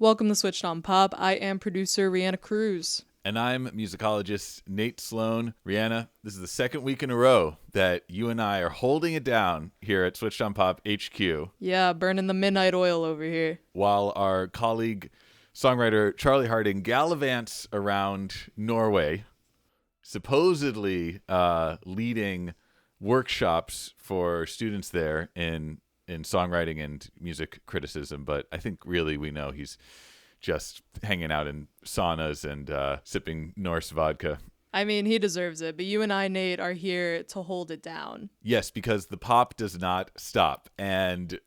Welcome to Switched on Pop. I am producer Reanna Cruz. And I'm musicologist Nate Sloan. Reanna, this is the second week in a row that you and I are holding it down here at Switched on Pop HQ. Yeah, burning the midnight oil over here. While our colleague, songwriter Charlie Harding gallivants around Norway, supposedly leading workshops for students there in songwriting and music criticism. But I think really we know he's just hanging out in saunas and sipping Norse vodka. I mean, he deserves it, but you and I, Nate, are here to hold it down. Yes, because the pop does not stop. And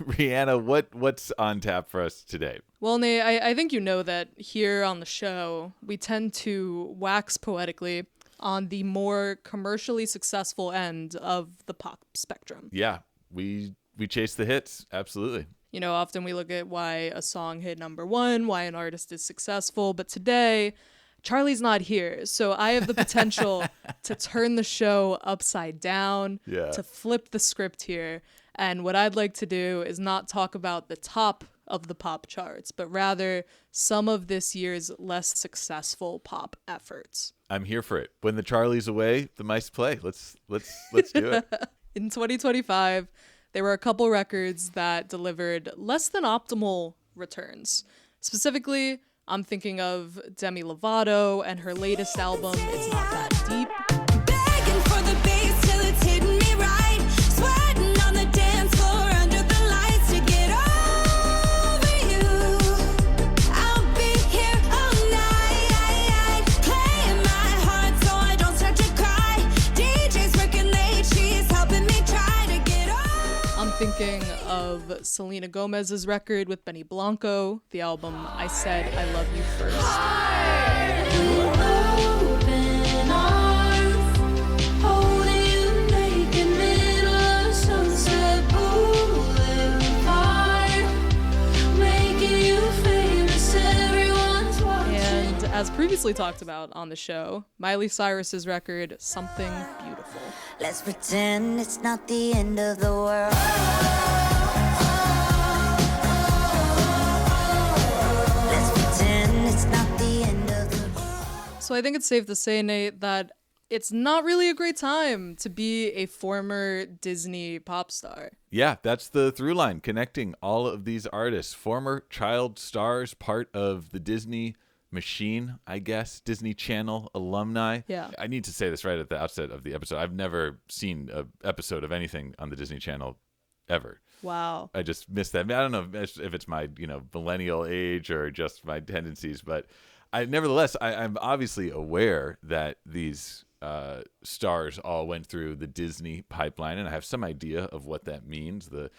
Reanna, what's on tap for us today? Well, Nate, I think you know that here on the show, we tend to wax poetically on the more commercially successful end of the pop spectrum. Yeah, we chase the hits. Absolutely. You know, often we look at why a song hit number one, why an artist is successful. But today, Charlie's not here. So I have the potential to turn the show upside down, to flip the script here. And what I'd like to do is not talk about the top of the pop charts, but rather some of this year's less successful pop efforts. I'm here for it. When the Charlie's away, the mice play. Let's do it. In 2025, there were a couple records that delivered less than optimal returns. Specifically, I'm thinking of Demi Lovato and her latest album, It's Not That Deep. Begging for the bass till it's hitting me right. Sweating on the dance floor under the lights to get over you. I'll be here all night, playing my heart so I don't start to cry. DJ's working late, she's helping me try to get over. I'm thinking of Selena Gomez's record with Benny Blanco, the album I Said I Love You First. Open arms, holding you naked, middle of Sunset Boulevard, making you famous, everyone's watching. And as previously talked about on the show, Miley Cyrus's record, Something Beautiful. Let's pretend it's not the end of the world. Let's pretend it's not the end of the world. So I think it's safe to say, Nate, that it's not really a great time to be a former Disney pop star. Yeah, that's the through line connecting all of these artists, former child stars, part of the Disney machine, I guess, Disney Channel alumni. Yeah. I need to say this right at the outset of the episode. I've never seen an episode of anything on the Disney Channel ever. Wow. I just missed that. I don't know if it's my, millennial age or just my tendencies, but nevertheless, I'm obviously aware that these stars all went through the Disney pipeline, and I have some idea of what that means, the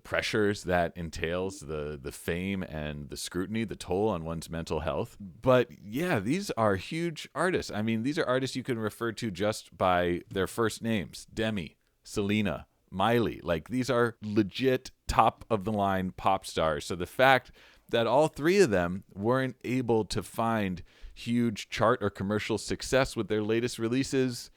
pressures that entails, the fame and the scrutiny, the toll on one's mental health. But yeah, these are huge artists. I mean, these are artists you can refer to just by their first names: Demi, Selena, Miley. Like, these are legit top of the line pop stars. So the fact that all three of them weren't able to find huge chart or commercial success with their latest releases,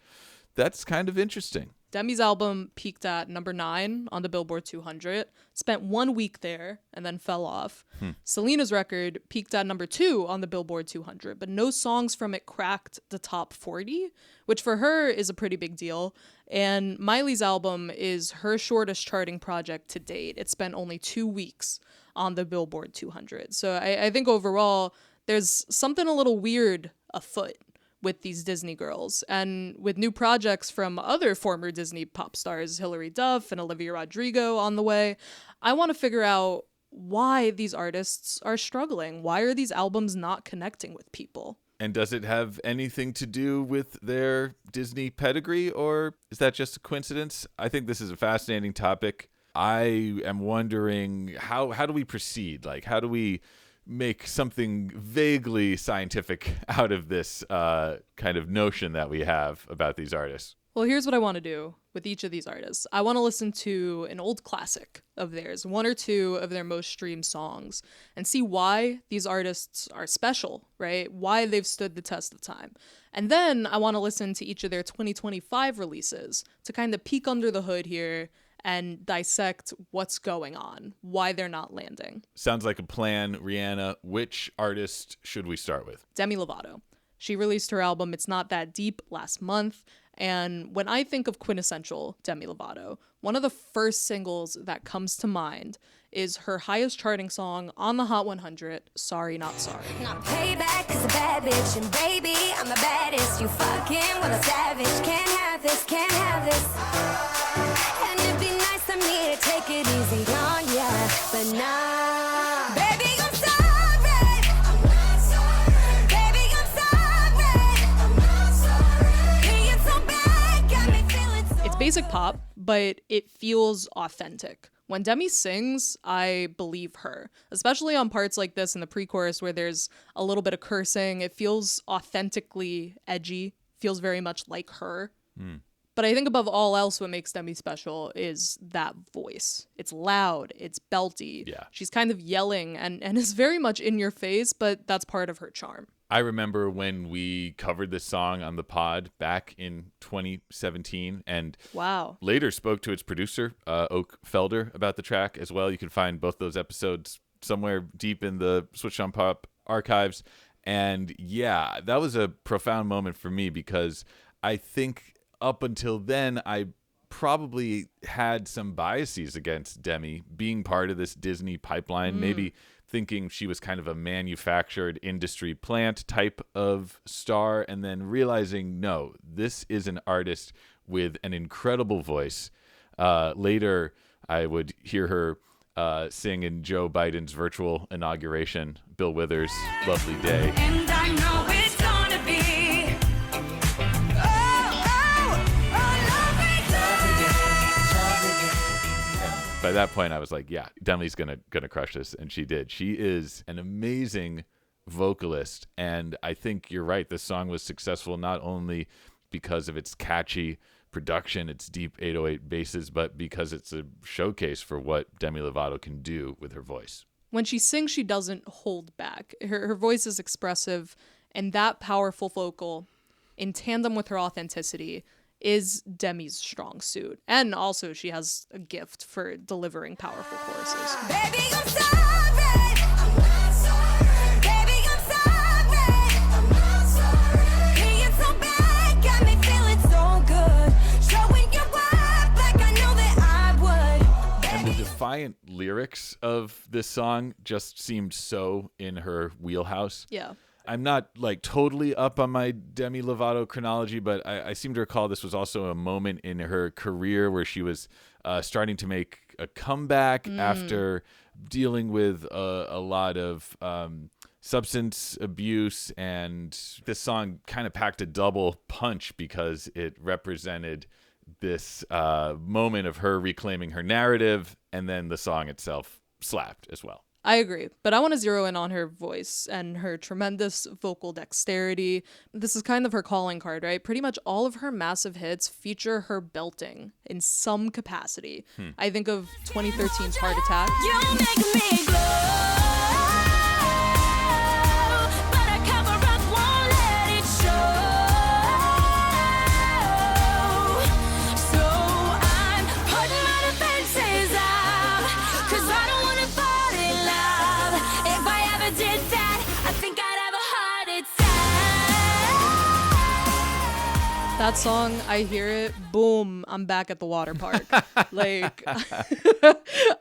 that's kind of interesting. Demi's album peaked at number 9 on the Billboard 200, spent 1 week there, and then fell off. Selena's record peaked at number 2 on the Billboard 200, but no songs from it cracked the top 40, which for her is a pretty big deal. And Miley's album is her shortest charting project to date. It spent only 2 weeks on the Billboard 200. So I think overall, there's something a little weird afoot with these Disney girls, and with new projects from other former Disney pop stars, Hilary Duff and Olivia Rodrigo, on the way. I want to figure out why these artists are struggling. Why are these albums not connecting with people? And does it have anything to do with their Disney pedigree, or is that just a coincidence? I think this is a fascinating topic. I am wondering, how do we proceed? Like, how do we make something vaguely scientific out of this kind of notion that we have about these artists? Well, here's what I want to do with each of these artists. I want to listen to an old classic of theirs, 1 or 2 of their most streamed songs, and see why these artists are special, right? Why they've stood the test of time. And then I want to listen to each of their 2025 releases to kind of peek under the hood here and dissect what's going on, why they're not landing. Sounds like a plan. Reanna, which artist should we start with? Demi Lovato. She released her album It's Not That Deep last month, and when I think of quintessential Demi Lovato, one of the first singles that comes to mind is her highest charting song on the Hot 100, Sorry Not Sorry. Not payback is a bad bitch, and baby, I'm the baddest. You fucking with a savage. Can't have this, can't have this. And it'd be nice of me to take it easy on ya, but nah. Baby, I'm sorry. I'm not sorry. Baby, I'm sorry. I'm not sorry. Being so bad got me feeling so. It's basic pop, but it feels authentic. When Demi sings, I believe her, especially on parts like this in the pre-chorus where there's a little bit of cursing. It feels authentically edgy, feels very much like her. But I think above all else, what makes Demi special is that voice. It's loud, it's belty. Yeah. She's kind of yelling and is very much in your face, but that's part of her charm. I remember when we covered this song on the pod back in 2017 and Wow. later spoke to its producer, Oak Felder, about the track as well. You can find both those episodes somewhere deep in the Switch on Pop archives. And yeah, that was a profound moment for me because I think up until then, I probably had some biases against Demi being part of this Disney pipeline, maybe thinking she was kind of a manufactured industry plant type of star, and then realizing, no, this is an artist with an incredible voice. Later, I would hear her sing in Joe Biden's virtual inauguration, Bill Withers' Lovely Day. And I know it's gonna be. By that point, I was like, yeah, Demi's gonna crush this, and she did. She is an amazing vocalist, and I think you're right. This song was successful not only because of its catchy production, its deep 808 basses, but because it's a showcase for what Demi Lovato can do with her voice. When she sings, she doesn't hold back. Her voice is expressive, and that powerful vocal, in tandem with her authenticity, is Demi's strong suit. And also, she has a gift for delivering powerful choruses. Baby, I'm sorry. I'm not sorry. Baby, I'm sorry. I'm not sorry. Being so bad got me feeling so good. Showing your worth like I know that I would. And the defiant lyrics of this song just seemed so in her wheelhouse. Yeah. I'm not like totally up on my Demi Lovato chronology, but I seem to recall this was also a moment in her career where she was starting to make a comeback after dealing with a lot of substance abuse. And this song kind of packed a double punch because it represented this moment of her reclaiming her narrative, and then the song itself slapped as well. I agree, but I want to zero in on her voice and her tremendous vocal dexterity. This is kind of her calling card, right? Pretty much all of her massive hits feature her belting in some capacity. I think of 2013's Heart Attack. You make me glow. But I cover up, won't let it show. So I'm putting my defenses out, 'cause I don't wanna fall in love. If I ever did that, I think I'd have a heart attack. That song, I hear it, boom, I'm back at the water park. Like,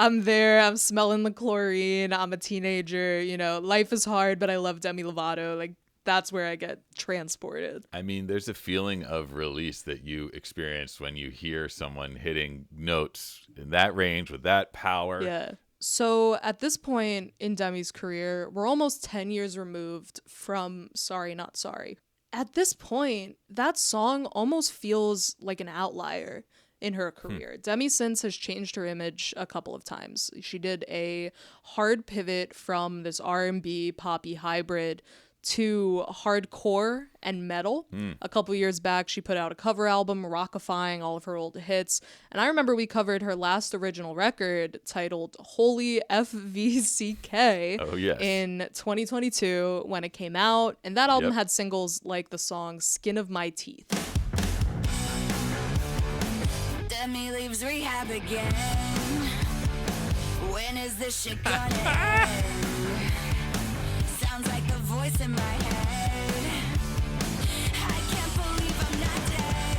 I'm there, I'm smelling the chlorine, I'm a teenager, you know, life is hard, but I love Demi Lovato. Like, that's where I get transported. I mean, there's a feeling of release that you experience when you hear someone hitting notes in that range with that power. Yeah. So at this point in Demi's career, we're almost 10 years removed from Sorry Not Sorry. At this point, that song almost feels like an outlier in her career. Demi since has changed her image a couple of times. She did a hard pivot from this R&B poppy hybrid to hardcore and metal. A couple years back, she put out a cover album rockifying all of her old hits. And I remember we covered her last original record titled Holy FVCK Oh, yes. in 2022 when it came out. And that album Yep. had singles like the song Skin of My Teeth. Demi leaves rehab again. When is this shit gonna end? Sounds like a voice in my head. I can't believe I'm not dead.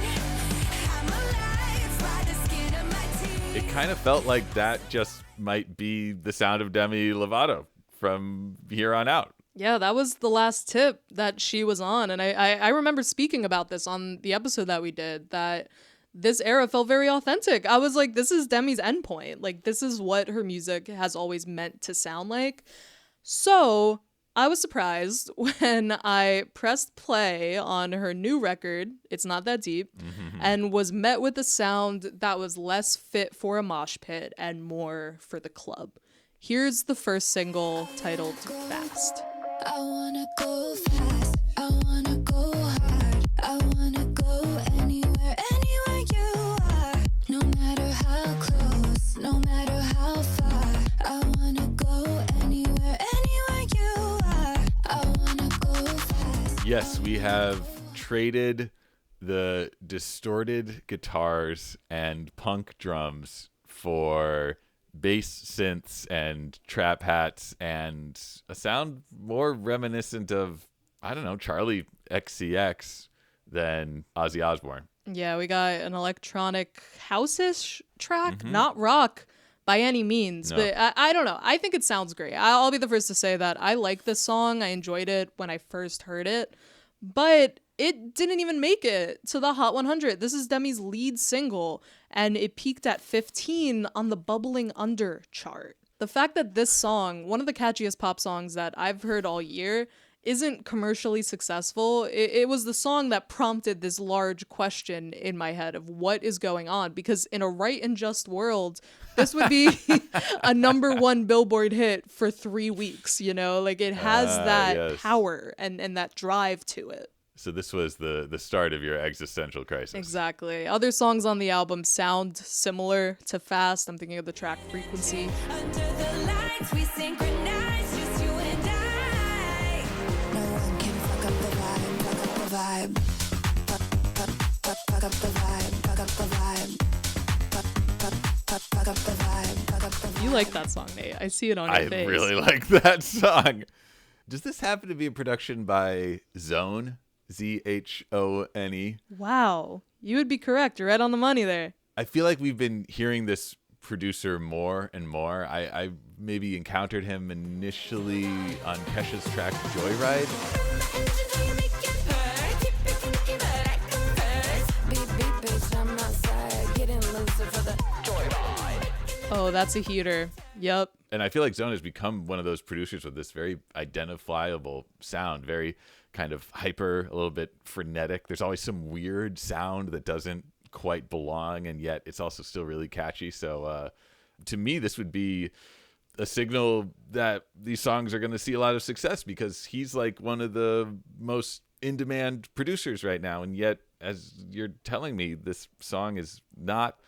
I'm alive by the skin of my teeth. It kind of felt like that just might be the sound of Demi Lovato from here on out. Yeah, that was the last tip that she was on. And I remember speaking about this on the episode that we did, that this era felt very authentic. I was like, this is Demi's endpoint. Like, this is what her music has always meant to sound like. So I was surprised when I pressed play on her new record, It's Not That Deep, and was met with a sound that was less fit for a mosh pit and more for the club. Here's the first single, titled Fast. I wanna go fast, I wanna go hard, I wanna go anywhere, anywhere you are. No matter how close, no matter how far, I wanna go anywhere, anywhere you are. I wanna go fast. Yes, we have traded the distorted guitars and punk drums for bass synths and trap hats and a sound more reminiscent of, I don't know, Charlie XCX than Ozzy Osbourne. Yeah, we got an electronic house-ish track, not rock by any means, No. but I don't know. I think it sounds great. I'll be the first to say that I like this song. I enjoyed it when I first heard it, but it didn't even make it to the Hot 100. This is Demi's lead single, and it peaked at 15 on the Bubbling Under chart. The fact that this song, one of the catchiest pop songs that I've heard all year, isn't commercially successful, it was the song that prompted this large question in my head of what is going on, because in a right and just world, this would be a #1 Billboard hit for 3 weeks, you know? Like, it has that yes. power and that drive to it. So this was the start of your existential crisis. Exactly. Other songs on the album sound similar to Fast. I'm thinking of the track Frequency. Under the lights we synchronize, just you and I. No one can fuck up the vibe, fuck up the vibe. Fuck up the vibe, fuck up the vibe. Fuck up the vibe, fuck up the vibe. You like that song, Nate. I see it on your I face. really like that song. Does this happen to be a production by Zone? Zhone? Wow. You would be correct. You're right on the money there. I feel like we've been hearing this producer more and more. I maybe encountered him initially on Kesha's track Joyride. Oh, that's a heater. Yep. And I feel like Zone has become one of those producers with this very identifiable sound, very kind of hyper, a little bit frenetic. There's always some weird sound that doesn't quite belong, and yet it's also still really catchy. So to me, this would be a signal that these songs are going to see a lot of success, because he's like one of the most in-demand producers right now. And yet, as you're telling me, this song is not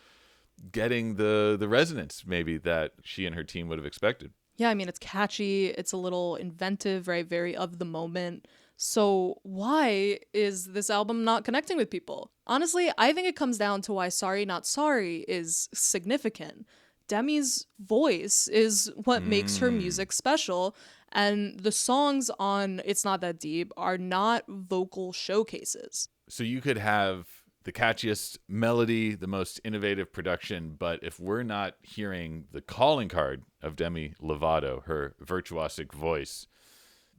getting the resonance maybe that she and her team would have expected. Yeah, I mean, it's catchy. It's a little inventive, right? Very of the moment. So why is this album not connecting with people? Honestly, I think it comes down to why Sorry Not Sorry is significant. Demi's voice is what makes her music special, and the songs on It's Not That Deep are not vocal showcases. So you could have the catchiest melody, the most innovative production, but if we're not hearing the calling card of Demi Lovato, her virtuosic voice,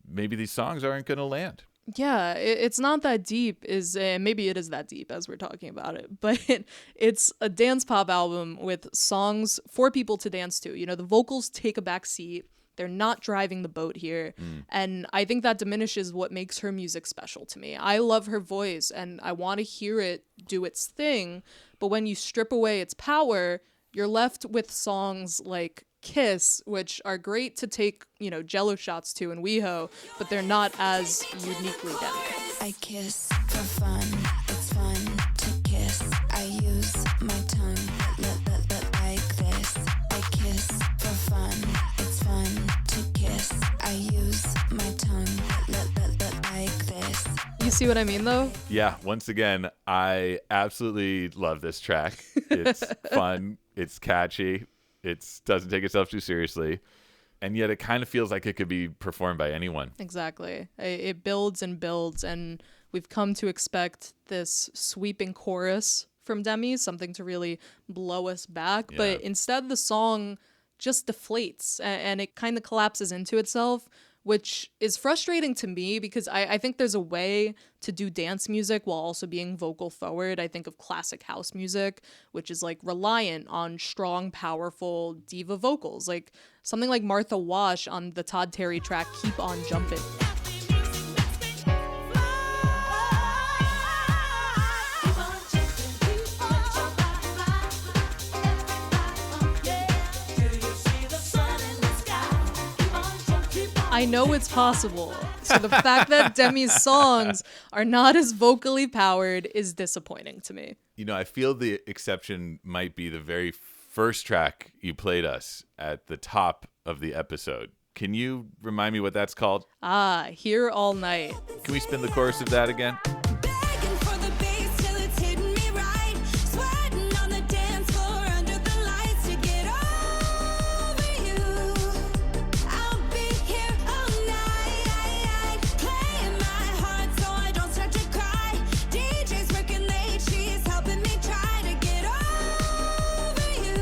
maybe these songs aren't going to land. Yeah, It's Not That Deep is, maybe it is that deep as we're talking about it, but it's a dance pop album with songs for people to dance to. You know, the vocals take a back seat. They're not driving the boat here. And I think that diminishes what makes her music special to me. I love her voice and I want to hear it do its thing. But when you strip away its power, you're left with songs like Kiss, which are great to take, you know, jello shots to in WeHo, but they're not as uniquely Demi. I kiss for fun, it's fun to kiss. I use my tongue like this. I kiss for fun, it's fun to kiss. I use my tongue like this. You see what I mean, though? Yeah, once again, I absolutely love this track. It's fun, it's catchy, it doesn't take itself too seriously, and yet it kind of feels like it could be performed by anyone. Exactly. It builds and builds, and we've come to expect this sweeping chorus from Demi, something to really blow us back. Yeah. But instead, the song just deflates and it kind of collapses into itself, which is frustrating to me because I think there's a way to do dance music while also being vocal forward. I think of classic house music, which is like reliant on strong, powerful diva vocals, like something like Martha Wash on the Todd Terry track Keep On Jumpin'. I know it's possible. So the fact that Demi's songs are not as vocally powered is disappointing to me. You know, I feel the exception might be the very first track you played us at the top of the episode. Can you remind me what that's called? Here All Night. Can we spin the chorus of that again? Begging for the bass till it's hitting me right. Sweating on the dance floor under the lights to get over you. I'll be here all night, playing my heart so I don't start to cry. DJ's working late, she's helping me try to get over you.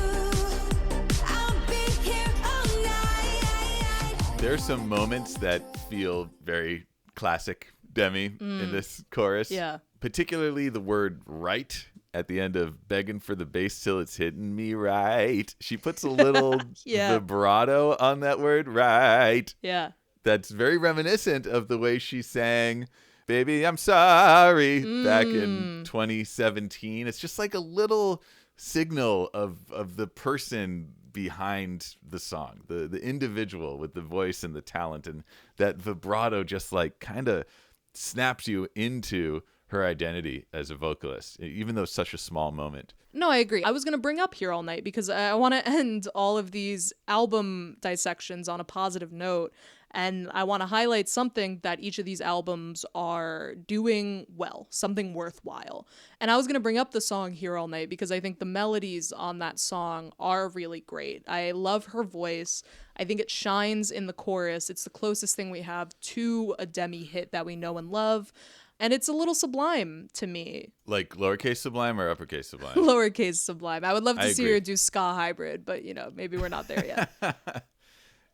I'll be here all night. There's some moments that feel very classic Demi in this chorus. Yeah. Particularly the word right at the end of begging for the bass till it's hitting me right. She puts a little Yeah. vibrato on that word right. Yeah. That's very reminiscent of the way she sang Baby I'm Sorry back in 2017. It's just like a little signal of the person behind the song, the individual with the voice and the talent, and that vibrato just like kind of snaps you into her identity as a vocalist, even though it's such a small moment. No, I agree. I was going to bring up Here All Night because I want to end all of these album dissections on a positive note. And I want to highlight something that each of these albums are doing well, something worthwhile. And I was going to bring up the song Here All Night because I think the melodies on that song are really great. I love her voice. I think it shines in the chorus. It's the closest thing we have to a Demi hit that we know and love. And it's a little sublime to me. Like lowercase sublime or uppercase sublime? Lowercase sublime. I would love to I see agree. her do ska hybrid, but maybe we're not there yet.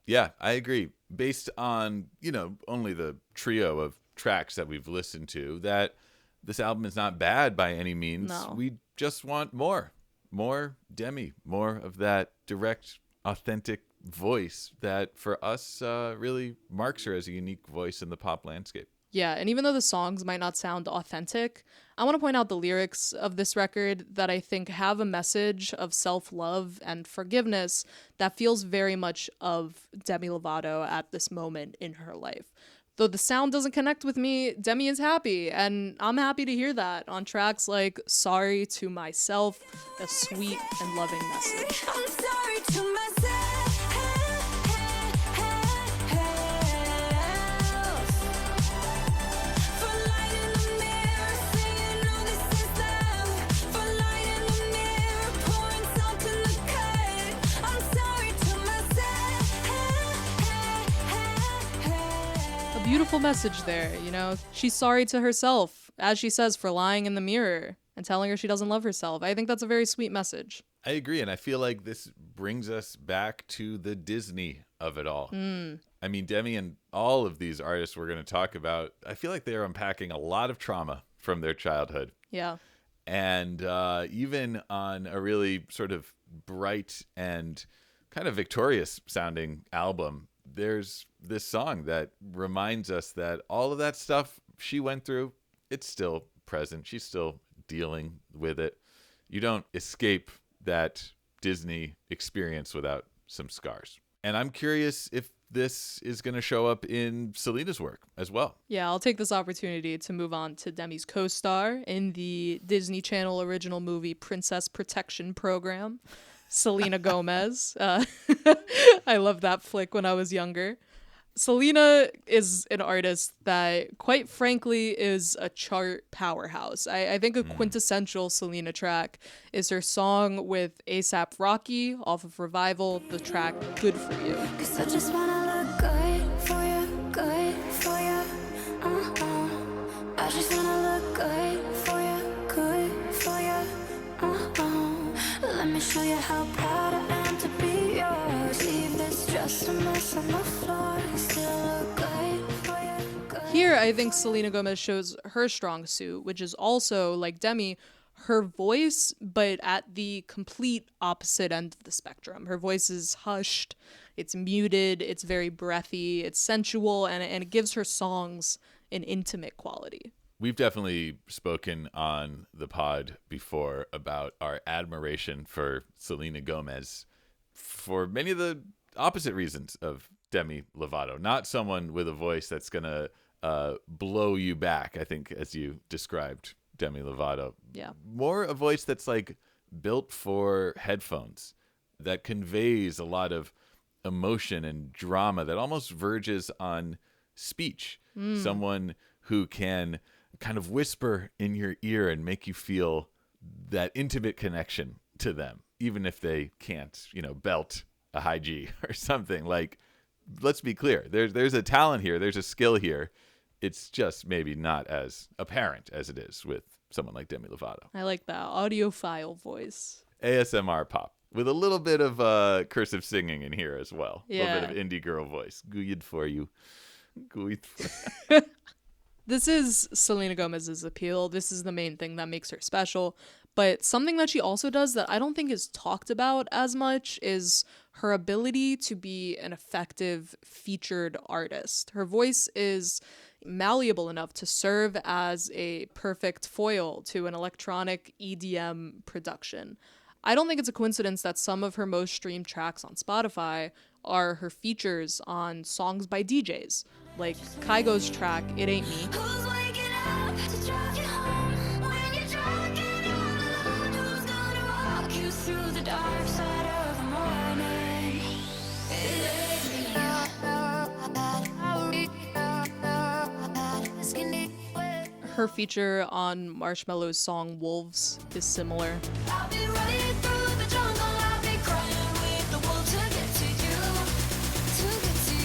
Yeah, I agree. Based on, only the trio of tracks that we've listened to, that this album is not bad by any means. No. We just want more Demi, more of that direct, authentic voice that for us really marks her as a unique voice in the pop landscape. Yeah, and even though the songs might not sound authentic, I want to point out the lyrics of this record that I think have a message of self-love and forgiveness that feels very much of Demi Lovato at this moment in her life. Though the sound doesn't connect with me, Demi is happy, and I'm happy to hear that on tracks like Sorry to Myself, a sweet and loving message. I'm sorry to myself. For lying in the mirror, saying all this is love. For lying in the mirror, pouring salt in the cut. I'm sorry to myself. A beautiful message there, She's sorry to herself, as she says, for lying in the mirror and telling her she doesn't love herself. I think that's a very sweet message. I agree, and I feel like this brings us back to the Disney of it all. I mean, Demi and all of these artists we're going to talk about, I feel like they're unpacking a lot of trauma from their childhood. Yeah. And even on a really sort of bright and kind of victorious sounding album, there's this song that reminds us that all of that stuff she went through, it's still present. She's still dealing with it. You don't escape that Disney experience without some scars. And I'm curious if this is going to show up in Selena's work as well. Yeah, I'll take this opportunity to move on to Demi's co-star in the Disney Channel original movie Princess Protection Program, Selena Gomez. I loved that flick when I was younger. Selena is an artist that, quite frankly, is a chart powerhouse. I think a quintessential Selena track is her song with A$AP Rocky off of Revival, the track Good For You. 'Cause I just wanna look good for you, good for you. I just wanna look good for you, good for you. Let me show you how proud I am to be yours. Leave this just a mess on the floor. Still look good for you, good. Here, I think Selena Gomez shows her strong suit, which is also, like Demi, her voice, but at the complete opposite end of the spectrum. Her voice is hushed, it's muted, it's very breathy, it's sensual, and it gives her songs an intimate quality. We've definitely spoken on the pod before about our admiration for Selena Gomez for many of the opposite reasons of Demi Lovato. Not someone with a voice that's going to blow you back, I think, as you described Demi Lovato. Yeah. More a voice that's like built for headphones, that conveys a lot of emotion and drama that almost verges on speech. Someone who can kind of whisper in your ear and make you feel that intimate connection to them, even if they can't, belt a high G or something. Like, let's be clear, there's a talent here, there's a skill here. It's just maybe not as apparent as it is with someone like Demi Lovato. I like that audiophile voice. ASMR pop with a little bit of cursive singing in here as well. A Yeah. little bit of indie girl voice. Good for you. Good for This is Selena Gomez's appeal. This is the main thing that makes her special. But something that she also does that I don't think is talked about as much is her ability to be an effective featured artist. Her voice is malleable enough to serve as a perfect foil to an electronic EDM production. I don't think it's a coincidence that some of her most streamed tracks on Spotify are her features on songs by DJs, like Kygo's track It Ain't Me. Who's waking up to drive you home when you're drunk and all alone? Who's gonna walk you through the dark side of the morning? Her feature on Marshmello's song Wolves is similar. I'll be running through the jungle, I'll be crying with the wolves to get to you, to get to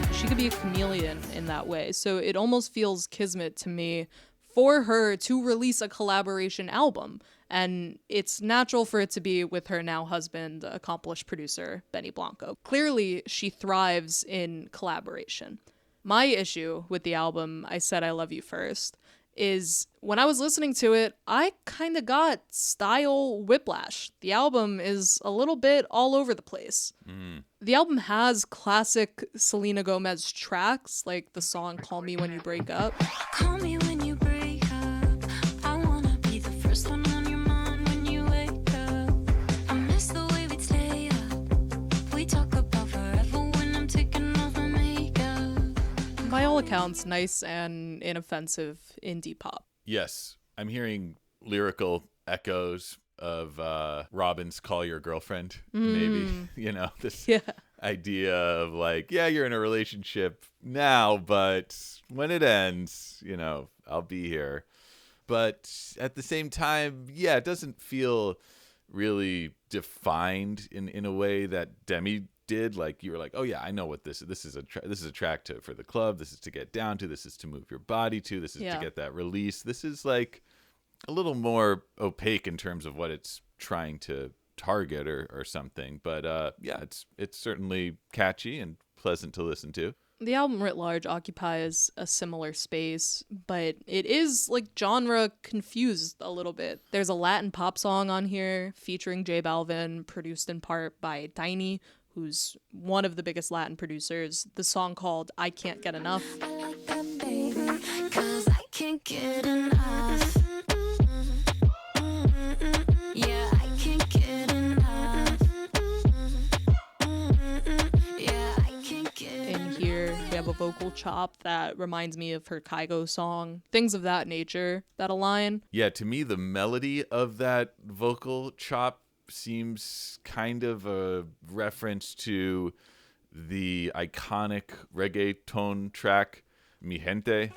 you. She could be a chameleon in that way. So it almost feels kismet to me for her to release a collaboration album. And it's natural for it to be with her now husband, accomplished producer, Benny Blanco. Clearly, she thrives in collaboration. My issue with the album, I Said I Love You First, is when I was listening to it, I kind of got style whiplash. The album is a little bit all over the place. The album has classic Selena Gomez tracks, like the song Call Me When You Break Up. Call me when you break up. I wanna be the first one on your mind when you wake up. I miss the way we'd stay up. We talk about forever when I'm taking off my makeup. By all accounts, nice and inoffensive indie pop. Yes, I'm hearing lyrical echoes of Robin's Call Your Girlfriend, maybe. This Yeah. idea of like, yeah, you're in a relationship now, but when it ends, I'll be here. But at the same time, yeah, it doesn't feel really defined in a way that Demi did. Like, you were like, oh yeah, I know what this is. This is a track for the club. This is to get down to. This is to move your body to. This is to get that release. This is like a little more opaque in terms of what it's trying to target or something. But yeah, it's certainly catchy and pleasant to listen to. The album writ large occupies a similar space, but it is like genre confused a little bit. There's a Latin pop song on here featuring J Balvin, produced in part by Tiny, who's one of the biggest Latin producers. The song called I Can't Get Enough. I like that, baby, 'cause I can't get enough. Yeah, I can't get enough. Yeah, I can't get In here, we have a vocal chop that reminds me of her Kygo song, things of that nature that align. Yeah, to me, the melody of that vocal chop seems kind of a reference to the iconic reggaeton track, Mi Gente.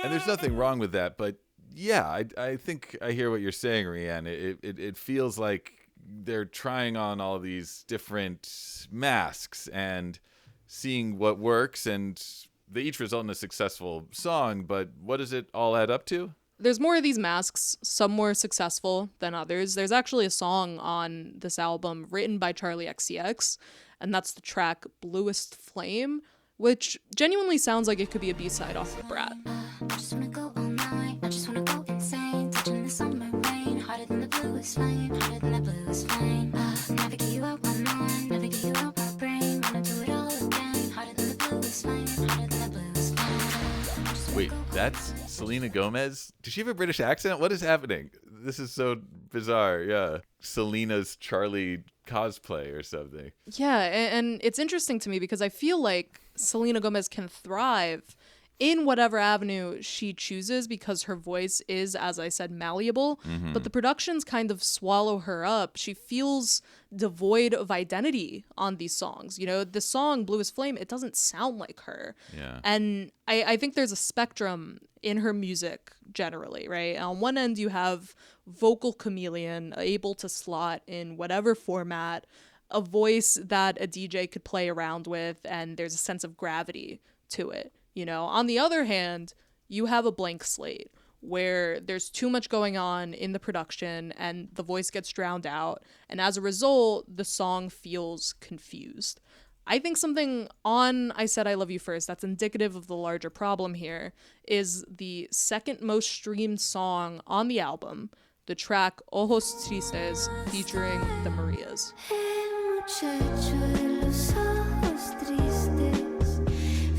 And there's nothing wrong with that, but yeah, I think I hear what you're saying, Reanna. It feels like they're trying on all these different masks and seeing what works, and they each result in a successful song, but what does it all add up to? There's more of these masks, some more successful than others. There's actually a song on this album written by Charlie XCX, and that's the track Bluest Flame, which genuinely sounds like it could be a B-side off of Brat. I just wanna go all night, I just wanna go insane, touching the summer rain, hotter than the bluest flame, hotter than the bluest flame. Never get you out my mind, never get you out my brain, wanna do it all again, hotter than the bluest flame, hotter than the bluest flame. Wait, that's Selena Gomez? Does she have a British accent? What is happening? This is so bizarre. Yeah. Selena's Charlie cosplay or something. Yeah, and it's interesting to me because I feel like Selena Gomez can thrive in whatever avenue she chooses because her voice is, as I said, malleable, but the productions kind of swallow her up. She feels devoid of identity on these songs. You know, the song Bluest Flame, it doesn't sound like her. Yeah. And I think there's a spectrum in her music generally, right? On one end, you have vocal chameleon, able to slot in whatever format, a voice that a DJ could play around with, and there's a sense of gravity to it. You know, on the other hand, you have a blank slate where there's too much going on in the production and the voice gets drowned out. And as a result, the song feels confused. I think something on I Said I Love You First that's indicative of the larger problem here is the second most streamed song on the album, the track Ojos Tristes featuring the Marias. El muchacho de los ojos tristes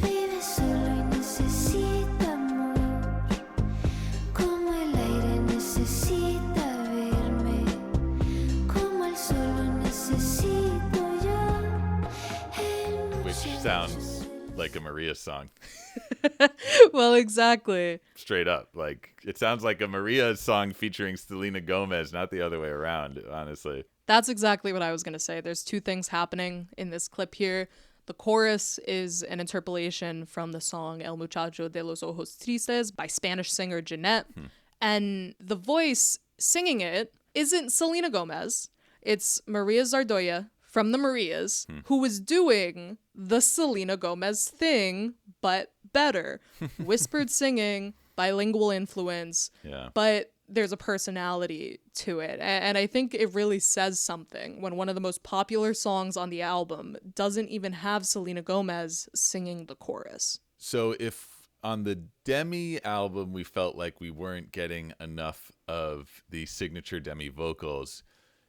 vive solo y necesita amor, como el aire necesita verme, como el solo necesito yo. Which sounds like a Maria song. Well, exactly. Straight up. Like, it sounds like a Maria song featuring Selena Gomez, not the other way around, honestly. That's exactly what I was going to say. There's two things happening in this clip here. The chorus is an interpolation from the song El Muchacho de los Ojos Tristes by Spanish singer Jeanette. And the voice singing it isn't Selena Gomez. It's Maria Zardoya from the Marias, who was doing the Selena Gomez thing, but better. Whispered singing, bilingual influence, Yeah. but there's a personality to it. And I think it really says something when one of the most popular songs on the album doesn't even have Selena Gomez singing the chorus. So if on the Demi album we felt like we weren't getting enough of the signature Demi vocals,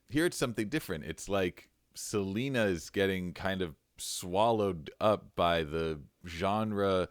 here it's something different. It's like Selena is getting kind of swallowed up by the genre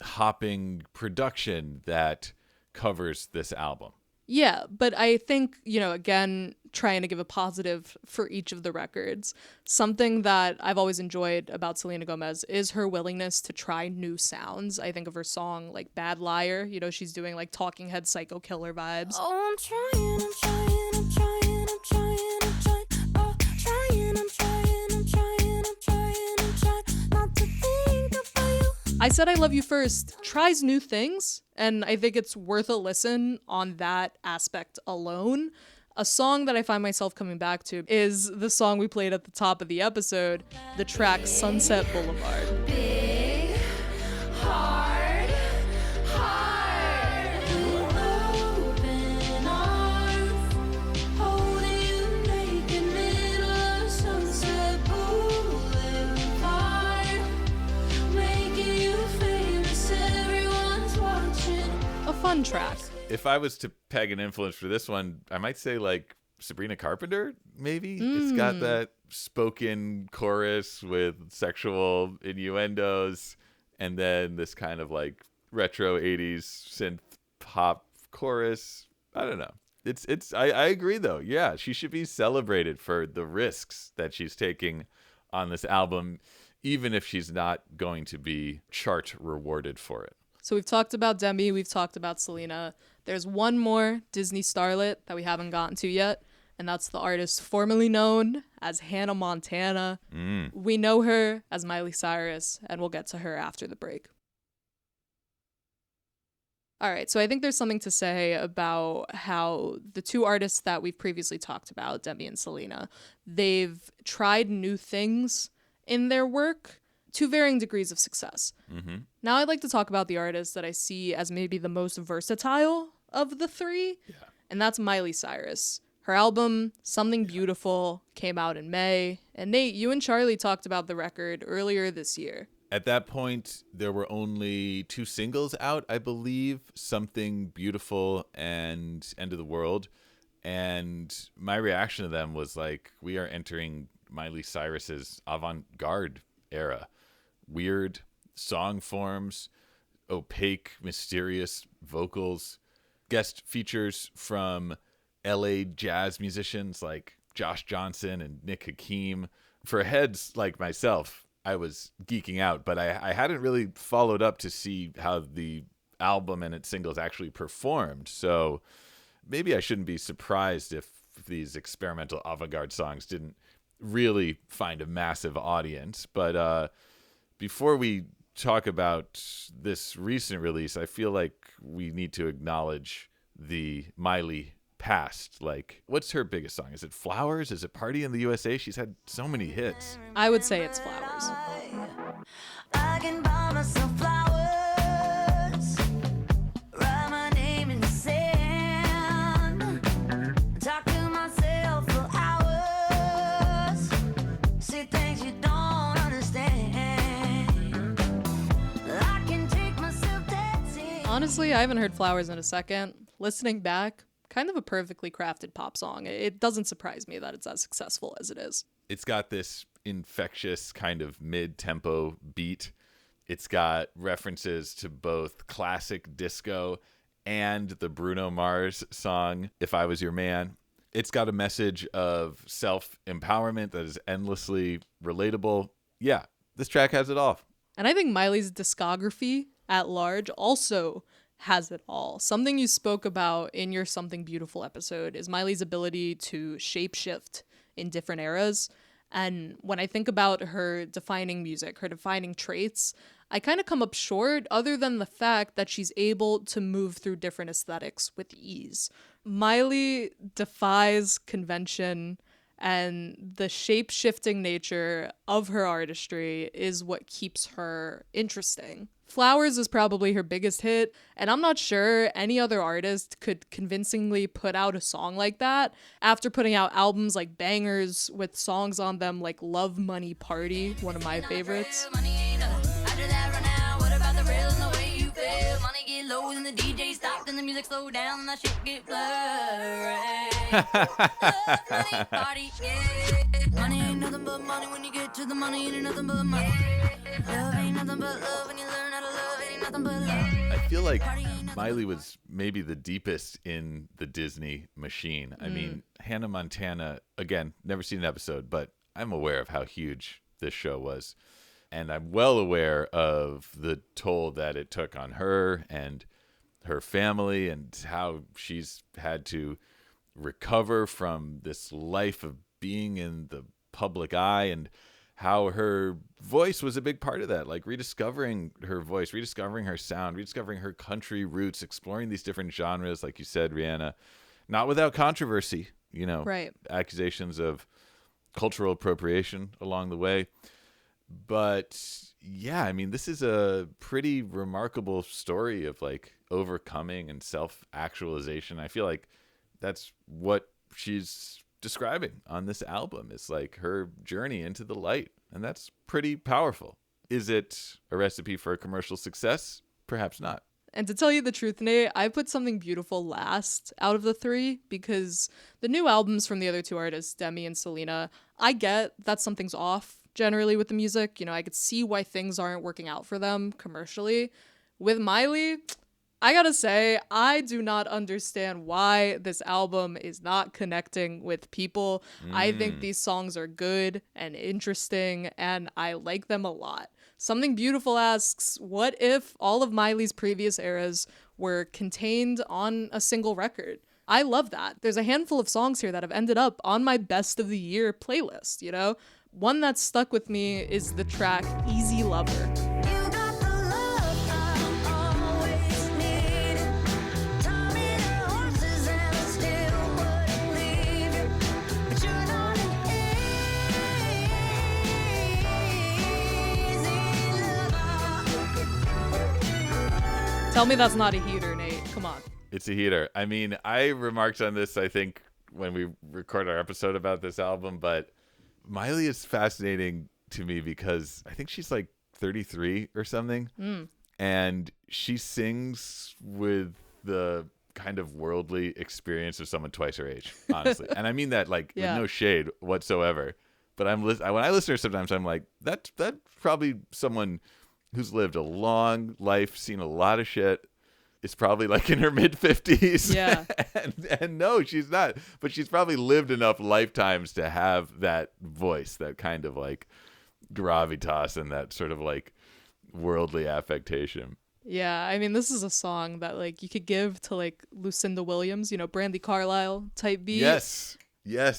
hopping production that covers this album. Yeah, but I think, you know, again, trying to give a positive for each of the records. Something that I've always enjoyed about Selena Gomez is her willingness to try new sounds. I think of her song like Bad Liar. You know, she's doing like Talking Head Psycho Killer vibes. Oh, I'm trying, I'm trying, I'm trying, I'm trying, I'm trying, oh, trying, I'm trying, I'm trying, I'm trying, I'm trying not to think about you. I Said I Love You First tries new things, and I think it's worth a listen on that aspect alone. A song that I find myself coming back to is the song we played at the top of the episode, the track Sunset Boulevard. Big, hard, hard. Open arms, holding you naked, middle of Sunset Boulevard, making you famous. Everyone's watching. A fun track. If I was to peg an influence for this one, I might say like Sabrina Carpenter, maybe. It's got that spoken chorus with sexual innuendos and then this kind of like retro 80s synth pop chorus. I don't know. I agree though. Yeah, she should be celebrated for the risks that she's taking on this album, even if she's not going to be chart rewarded for it. So we've talked about Demi, we've talked about Selena. There's one more Disney starlet that we haven't gotten to yet, and that's the artist formerly known as Hannah Montana. We know her as Miley Cyrus, and we'll get to her after the break. All right, so I think there's something to say about how the two artists that we've previously talked about, Demi and Selena, they've tried new things in their work to varying degrees of success. Now I'd like to talk about the artist that I see as maybe the most versatile of the three, and that's Miley Cyrus. Her album, Something Beautiful, came out in May, and Nate, you and Charlie talked about the record earlier this year. At that point, there were only 2 singles out, I believe, Something Beautiful and End of the World. And my reaction to them was like, we are entering Miley Cyrus's avant-garde era. Weird song forms, opaque, mysterious vocals, guest features from LA jazz musicians like Josh Johnson and Nick Hakim. For heads like myself, I was geeking out, but I hadn't really followed up to see how the album and its singles actually performed. So maybe I shouldn't be surprised if these experimental avant-garde songs didn't really find a massive audience. But before we talk about this recent release, I feel like we need to acknowledge the Miley past. Like, what's her biggest song? Is it Flowers? Is it Party in the USA? She's had so many hits. I would say it's Flowers. I can buy myself flowers, write my name in the sand, talk to myself for hours, see things you don't understand. I can take myself dancing. Honestly, I haven't heard Flowers in a second. Listening back, kind of a perfectly crafted pop song. It doesn't surprise me that it's as successful as it is. It's got this infectious kind of mid-tempo beat. It's got references to both classic disco and the Bruno Mars song, If I Was Your Man. It's got a message of self-empowerment that is endlessly relatable. Yeah, this track has it all. And I think Miley's discography at large also has it all. Something you spoke about in your Something Beautiful episode is Miley's ability to shapeshift in different eras. And when I think about her defining music, her defining traits, I kind of come up short other than the fact that she's able to move through different aesthetics with ease. Miley defies convention, and the shape-shifting nature of her artistry is what keeps her interesting. Flowers is probably her biggest hit, and I'm not sure any other artist could convincingly put out a song like that after putting out albums like bangers with songs on them like Love Money Party, one of my favorites. Money ain't after that run out. What about the real and the way you feel? Money get low and the DJ stopped and the music slow down and that shit get blurry. Money party, yeah. Money ain't nothing but money when you get to the money. Ain't nothing but money. Love ain't nothing but love when you learn how to love. Ain't nothing but love. I feel like Miley was maybe the deepest in the Disney machine. I mean, Hannah Montana, again, never seen an episode, but I'm aware of how huge this show was. And I'm well aware of the toll that it took on her and her family and how she's had to recover from this life of being in the public eye, and how her voice was a big part of that, like rediscovering her voice, rediscovering her sound, rediscovering her country roots, exploring these different genres, like you said, Reanna, not without controversy, you know, Right. accusations of cultural appropriation along the way. But yeah, I mean, this is a pretty remarkable story of like overcoming and self-actualization. I feel like that's what she's describing on this album. It's like her journey into the light, and that's pretty powerful. Is it a recipe for commercial success? Perhaps not. And to tell you the truth, Nate, I put Something Beautiful last out of the three because the new albums from the other two artists, Demi and Selena, I get that something's off generally with the music. You know, I could see why things aren't working out for them commercially. With Miley, I gotta say, I do not understand why this album is not connecting with people. I think these songs are good and interesting, and I like them a lot. Something Beautiful asks, what if all of Miley's previous eras were contained on a single record? I love that. There's a handful of songs here that have ended up on my best of the year playlist, you know? One that's stuck with me is the track Easy Lover. You got the love I always needed. Taught me the horses and I still wouldn't leave you. But you're not an easy lover. Tell me that's not a heater, Nate. Come on. It's a heater. I mean, I remarked on this, I think, when we record our episode about this album, but Miley is fascinating to me because I think she's like 33 or something. And she sings with the kind of worldly experience of someone twice her age, honestly. And I mean that like with no shade whatsoever. But when I listen to her sometimes, I'm like, that's probably someone who's lived a long life, seen a lot of shit. Is probably like in her mid 50s. Yeah. and no, she's not. But she's probably lived enough lifetimes to have that voice, that kind of like gravitas and that sort of like worldly affectation. Yeah, I mean, this is a song that like you could give to like Lucinda Williams, you know, Brandy Carlisle type beat. Yes,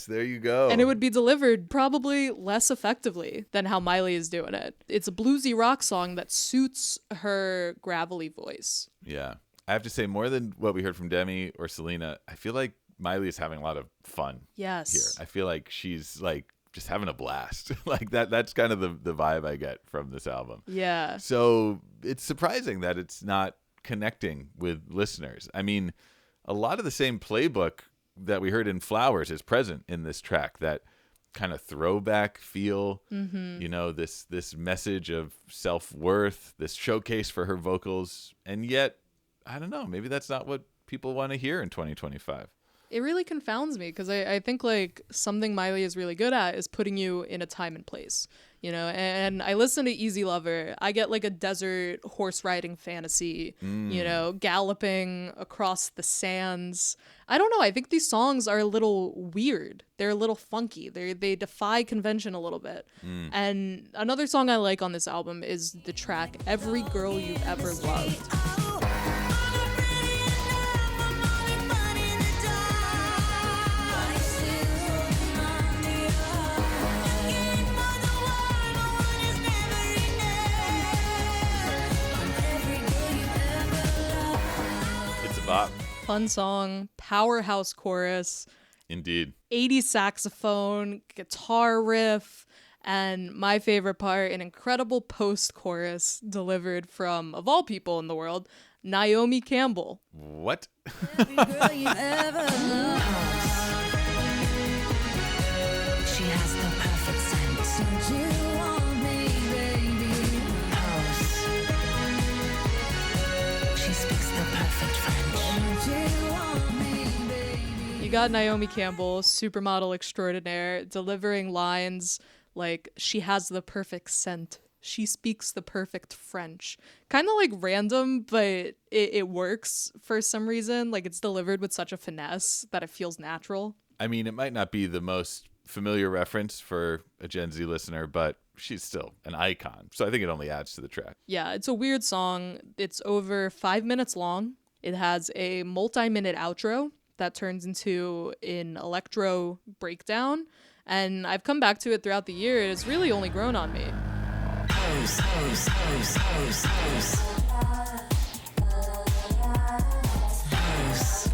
there you go. And it would be delivered probably less effectively than how Miley is doing it. It's a bluesy rock song that suits her gravelly voice. Yeah. I have to say, more than what we heard from Demi or Selena, I feel like Miley is having a lot of fun Yes. here. I feel like she's like just having a blast. Like that's kind of the vibe I get from this album. Yeah. So it's surprising that it's not connecting with listeners. I mean, a lot of the same playbook that we heard in Flowers is present in this track. That kind of throwback feel, you know, this message of self-worth, this showcase for her vocals, and yet I don't know, maybe that's not what people want to hear in 2025. It really confounds me because I think like something Miley is really good at is putting you in a time and place, you know, and I listen to Easy Lover. I get like a desert horse riding fantasy, you know, galloping across the sands. I don't know. I think these songs are a little weird. They're a little funky. They defy convention a little bit. And another song I like on this album is the track Every Girl You've Ever Loved. Bop. Fun song, powerhouse chorus, Indeed. 80s saxophone, guitar riff, and my favorite part, an incredible post-chorus delivered from, of all people in the world, Naomi Campbell. What? Every girl you ever loved. She has the perfect scent. Don't you want me, baby? Pose. She speaks the perfect French. Don't you want me, baby? You got Naomi Campbell, supermodel extraordinaire, delivering lines like, she has the perfect scent. She speaks the perfect French. Kind of like random, but it works for some reason. Like it's delivered with such a finesse that it feels natural. I mean, it might not be the most familiar reference for a Gen Z listener, but she's still an icon. So I think it only adds to the track. Yeah, it's a weird song. It's over 5 minutes long. It has a multi-minute outro that turns into an electro breakdown. And I've come back to it throughout the year. It has really only grown on me. Pose, pose, pose, pose, pose. Pose.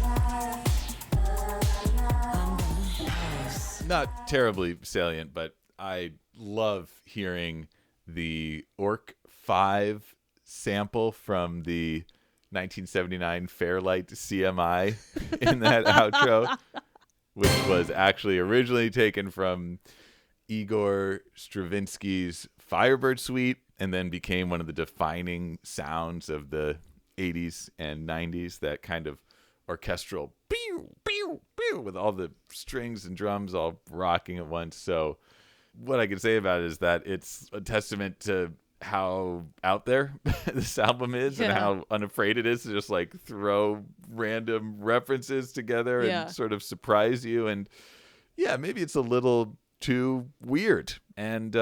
Not terribly salient, but I love hearing the Orc 5 sample from the 1979 Fairlight CMI in that outro, which was actually originally taken from Igor Stravinsky's Firebird Suite and then became one of the defining sounds of the 80s and 90s, that kind of orchestral pew, pew, pew, with all the strings and drums all rocking at once. So what I can say about it is that it's a testament to how out there this album is and Yeah. how unafraid it is to just like throw random references together Yeah. and sort of surprise you. And yeah, maybe it's a little too weird. And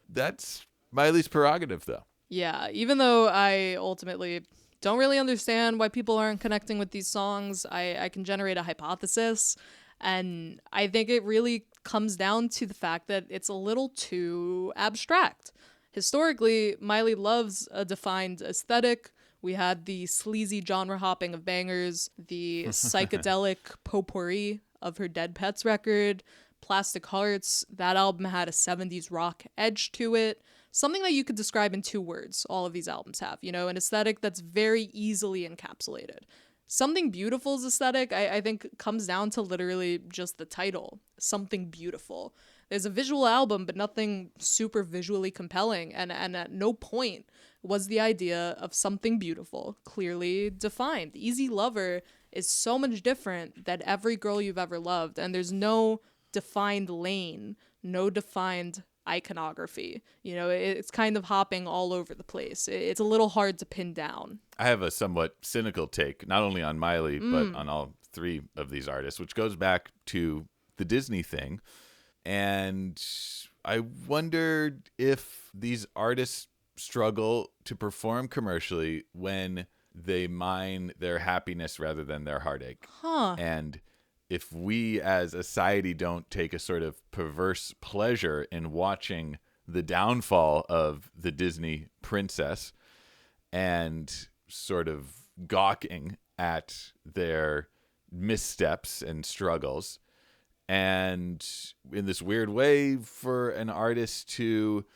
that's Miley's prerogative, though. Yeah, even though I ultimately don't really understand why people aren't connecting with these songs, I can generate a hypothesis. And I think it really comes down to the fact that it's a little too abstract. Historically, Miley loves a defined aesthetic. We had the sleazy genre hopping of bangers, the psychedelic potpourri of her Dead Pets record, Plastic Hearts. That album had a 70s rock edge to it. Something that you could describe in 2 words, all of these albums have, you know, an aesthetic that's very easily encapsulated. Something Beautiful's aesthetic, I think, comes down to literally just the title, Something Beautiful. There's a visual album, but nothing super visually compelling, and at no point was the idea of something beautiful clearly defined. Easy Lover is so much different than every girl you've ever loved, and there's no defined lane, no defined iconography. You know, it's kind of hopping all over the place. It's a little hard to pin down. I have a somewhat cynical take, not only on Miley, but on all 3 of these artists, which goes back to the Disney thing. And I wondered if these artists struggle to perform commercially when they mine their happiness rather than their heartache. Huh. And if we as a society don't take a sort of perverse pleasure in watching the downfall of the Disney princess and sort of gawking at their missteps and struggles, and in this weird way for an artist to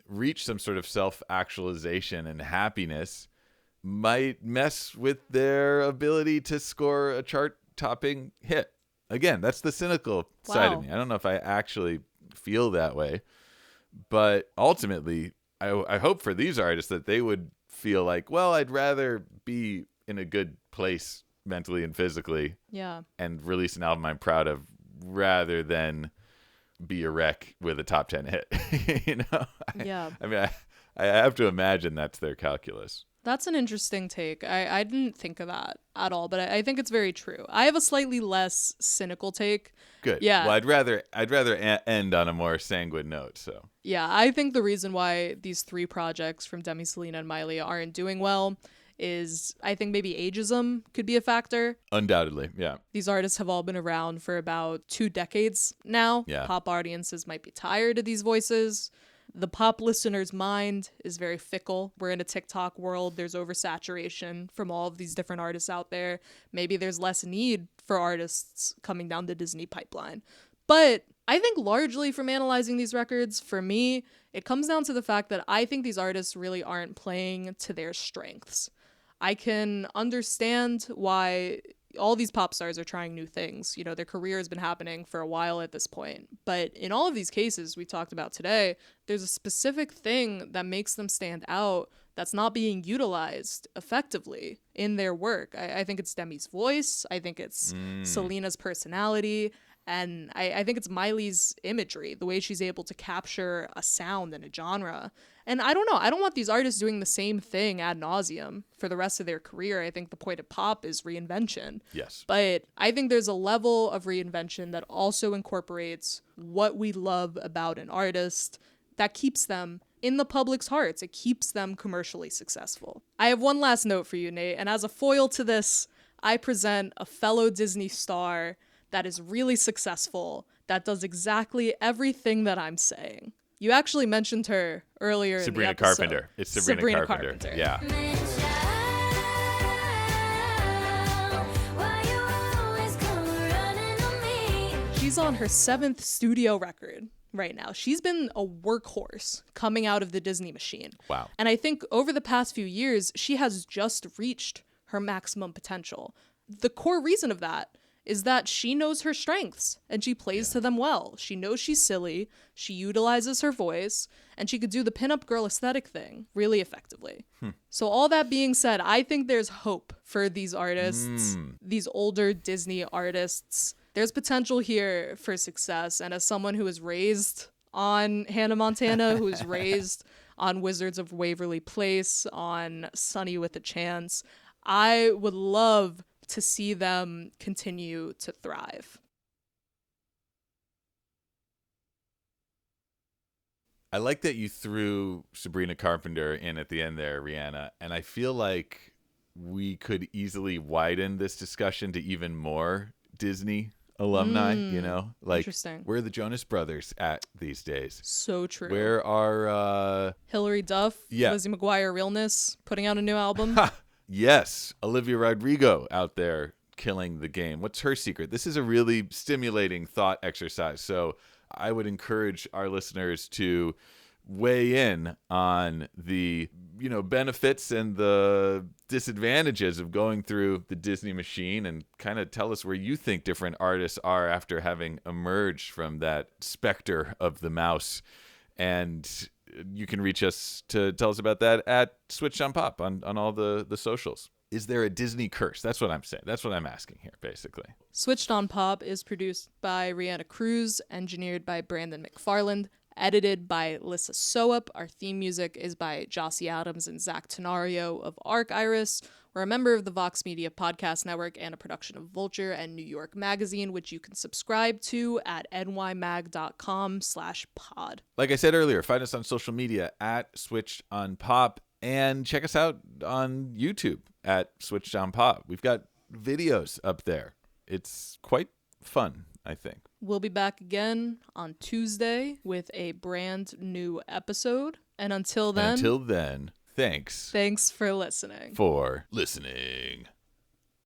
reach some sort of self-actualization and happiness might mess with their ability to score a chart-topping hit. Again, that's the cynical side of Wow. me. I don't know if I actually feel that way, but ultimately, I hope for these artists that they would feel like, well, I'd rather be in a good place mentally and physically Yeah. and release an album I'm proud of rather than be a wreck with a top 10 hit. You know? Yeah. I mean, I have to imagine that's their calculus. That's an interesting take. I didn't think of that at all, but I think it's very true. I have a slightly less cynical take. Good. Yeah. Well, I'd rather end on a more sanguine note. So Yeah, I think the reason why these 3 projects from Demi, Selena, and Miley aren't doing well is I think maybe ageism could be a factor. undoubtedly, yeah. These artists have all been around for about 2 decades now. Yeah. Pop audiences might be tired of these voices. The pop listener's mind is very fickle. We're in a TikTok world. There's oversaturation from all of these different artists out there. Maybe there's less need for artists coming down the Disney pipeline. But I think largely from analyzing these records, for me, it comes down to the fact that I think these artists really aren't playing to their strengths. I can understand why all these pop stars are trying new things. You know, their career has been happening for a while at this point. But in all of these cases we talked about today, there's a specific thing that makes them stand out that's not being utilized effectively in their work. I think it's Demi's voice. I think it's Selena's personality. And I think it's Miley's imagery, the way she's able to capture a sound and a genre. And I don't know. I don't want these artists doing the same thing ad nauseum for the rest of their career. I think the point of pop is reinvention. Yes. But I think there's a level of reinvention that also incorporates what we love about an artist that keeps them in the public's hearts. It keeps them commercially successful. I have one last note for you, Nate. And as a foil to this, I present a fellow Disney star that is really successful, that does exactly everything that I'm saying. You actually mentioned her earlier Sabrina in the episode. Carpenter. It's Sabrina Carpenter. Yeah. She's on her 7th studio record right now. She's been a workhorse coming out of the Disney machine. Wow. And I think over the past few years, she has just reached her maximum potential. The core reason of that is that she knows her strengths and she plays to them well. She knows she's silly, she utilizes her voice, and she could do the pinup girl aesthetic thing really effectively. So all that being said, I think there's hope for these artists, these older Disney artists. There's potential here for success. And as someone who was raised on Hannah Montana, who was raised on Wizards of Waverly Place, on Sunny with a Chance. I would love to see them continue to thrive. I like that you threw Sabrina Carpenter in at the end there, Reanna, and I feel like we could easily widen this discussion to even more Disney alumni, like Interesting. where are the Jonas Brothers at these days? So true. Where are Hilary Duff, Lizzie McGuire Realness, putting out a new album. yes, Olivia Rodrigo out there killing the game. What's her secret? This is a really stimulating thought exercise. So I would encourage our listeners to weigh in on the benefits and the disadvantages of going through the Disney machine, and kind of tell us where you think different artists are after having emerged from that specter of the mouse. And you can reach us to tell us about that at Switched on Pop on all the socials. Is there a Disney curse? That's what I'm saying. That's what I'm asking here, basically. Switched on Pop is produced by Reanna Cruz, engineered by Brandon McFarland, edited by Lissa Soap. Our theme music is by Jossie Adams and Zach Tenario of Arc Iris. We're a member of the Vox Media Podcast Network and a production of Vulture and New York Magazine, which you can subscribe to at nymag.com/pod. Like I said earlier, find us on social media at Switched on Pop, and check us out on YouTube at Switched on Pop. We've got videos up there. It's quite fun, I think. We'll be back again on Tuesday with a brand new episode. And until then, thanks. Thanks for listening. For listening.